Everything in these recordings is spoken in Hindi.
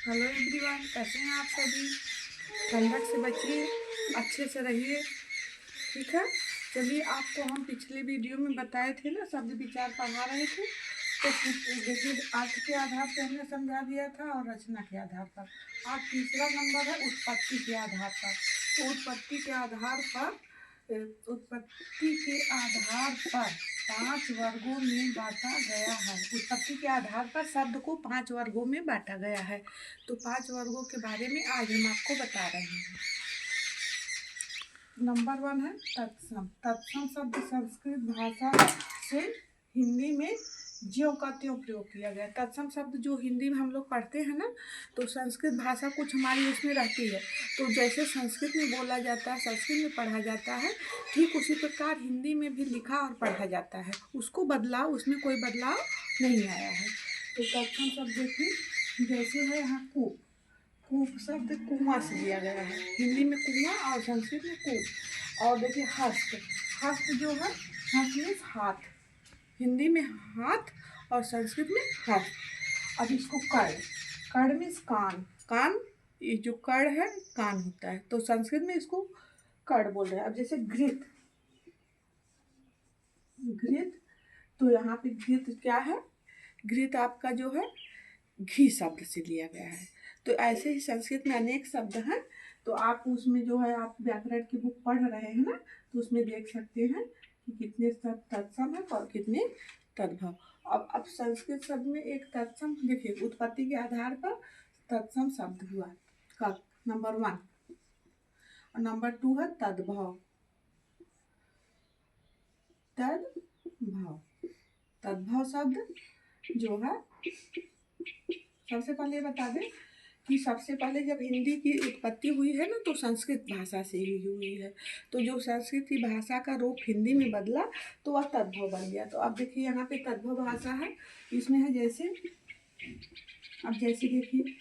हेलो एवरीवन, कैसे हैं आप सभी। ठंडक से बचिए, अच्छे से रहिए, ठीक है। चलिए, आपको हम पिछले वीडियो में बताए थे ना, शब्द विचार पढ़ा रहे थे। तो देखिए, अर्थ के आधार पर हमने समझा दिया था और रचना के आधार पर। आज तीसरा नंबर है उत्पत्ति के आधार पर। तो उत्पत्ति के आधार पर 5 वर्गों में बांटा गया है। उत्पत्ति के आधार पर शब्द को 5 वर्गों में बांटा गया है। तो 5 वर्गों के बारे में आज हम आपको बता रहे हैं। नंबर 1 है तत्सम। तत्सम शब्द संस्कृत भाषा से हिंदी में ज्यों का त्यों प्रयोग किया गया। तत्सम शब्द जो हिंदी में हम लोग पढ़ते हैं ना, तो संस्कृत भाषा कुछ हमारी उसमें रहती है। तो जैसे संस्कृत में बोला जाता है, संस्कृत में पढ़ा जाता है, ठीक उसी प्रकार हिंदी में भी लिखा और पढ़ा जाता है। उसको बदलाव, उसमें कोई बदलाव नहीं आया है। तो तत्सम शब्द देखिए, जैसे है यहाँ कूप। कूप शब्द कुआं से लिया गया है। हिंदी में कुआं और संस्कृत में कूप। और देखिए हस्त। हस्त जो है, हस्त मीन्स हाथ। हिंदी में हाथ और संस्कृत में हस्त। अब इसको कड़। कड़ मीन्स कान। कान, ये जो कड़ है कान होता है, तो संस्कृत में इसको कड़ बोल रहे हैं। अब जैसे घृत। घृत, तो यहाँ पे घृत क्या है, घृत आपका जो है घी शब्द से लिया गया है। तो ऐसे ही संस्कृत में अनेक शब्द हैं। तो आप उसमें जो है, आप व्याकरण की बुक पढ़ रहे हैं ना, तो उसमें देख सकते हैं कि कितने शब्द तत्सम है और कितने तद्भव। अब संस्कृत शब्द में एक तत्सम देखिए, उत्पत्ति के आधार पर तत्सम शब्द हुआ का नंबर 1। और नंबर 2 है तद्भव। तद्भव, तद्भव शब्द जो है, सबसे पहले बता दें कि सबसे पहले जब हिंदी की उत्पत्ति हुई है ना, तो संस्कृत भाषा से ही हुई है। तो जो संस्कृत की भाषा का रूप हिंदी में बदला, तो वह तद्भव बन गया। तो अब देखिए, यहाँ पे तद्भव भाषा है, इसमें है जैसे, अब जैसे देखिए,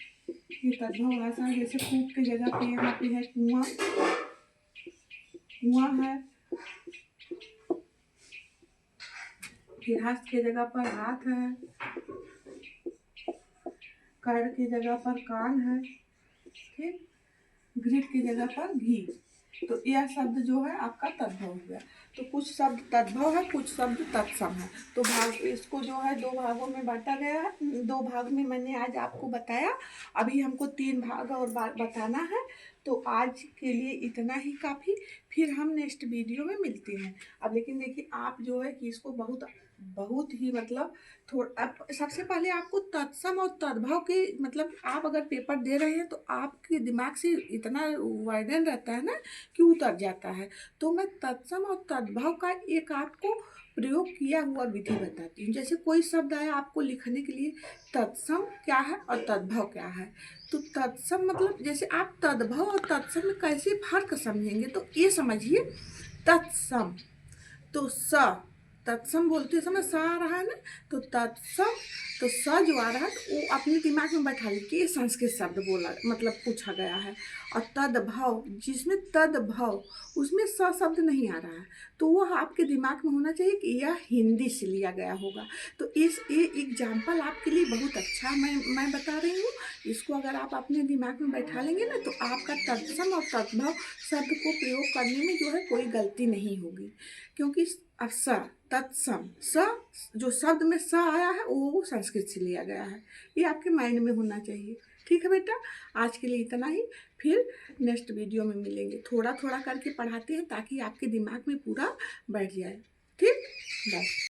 ये तद्भव भाषा है। जैसे कूप की जगह पे यहाँ पे है कुआं। कुआं है। फिर हस्त की जगह पर हाथ है। कड़ की जगह पर कान है, ठीक। घृत की जगह पर घी। तो यह शब्द जो है आपका तद्भव हो गया। तो कुछ शब्द तद्भव है, कुछ शब्द तत्सम है। तो भाग, इसको जो है 2 भागों में बांटा गया है। 2 भाग में मैंने आज आपको बताया। अभी हमको 3 भाग और बताना है। तो आज के लिए इतना ही काफ़ी। फिर हम नेक्स्ट वीडियो में मिलते हैं। अब लेकिन देखिए, आप जो है कि इसको बहुत बहुत ही मतलब थोड़ा, सबसे पहले आपको तत्सम और तद्भव के मतलब, आप अगर पेपर दे रहे हैं तो आपके दिमाग से इतना वर्णन रहता है ना कि उतर जाता है। तो मैं तत्सम और तद्भव का एक आपको प्रयोग किया हुआ विधि बताती हूँ। जैसे कोई शब्द आया आपको लिखने के लिए, तत्सम क्या है और तद्भव क्या है। तो तत्सम मतलब, जैसे आप तद्भव और तत्सम में कैसे फर्क समझेंगे, तो ये समझिए। तत्सम, तो स, तत्सम बोलते समय स आ रहा है ना, तो तत्सम, तो स जो आ रहा है, तो वो अपने दिमाग में बैठा लीजिए कि ये संस्कृत शब्द बोला मतलब पूछा गया है। और तद्भव, जिसमें तद्भव, उसमें स शब्द नहीं आ रहा है, तो वह आपके दिमाग में होना चाहिए कि यह हिंदी से लिया गया होगा। तो ये एग्जाम्पल आपके लिए बहुत अच्छा मैं बता रही हूँ। इसको अगर आप अपने दिमाग में बैठा लेंगे ना, तो आपका तत्सम और तद्भव शब्द को प्रयोग करने में जो है कोई गलती नहीं होगी। क्योंकि अब स, तत्सम, स जो शब्द में स आया है वो संस्कृत से लिया गया है। ये आपके माइंड में होना चाहिए। ठीक है बेटा, आज के लिए इतना ही। फिर नेक्स्ट वीडियो में मिलेंगे। थोड़ा थोड़ा करके पढ़ाते हैं ताकि आपके दिमाग में पूरा बैठ जाए। ठीक, बस।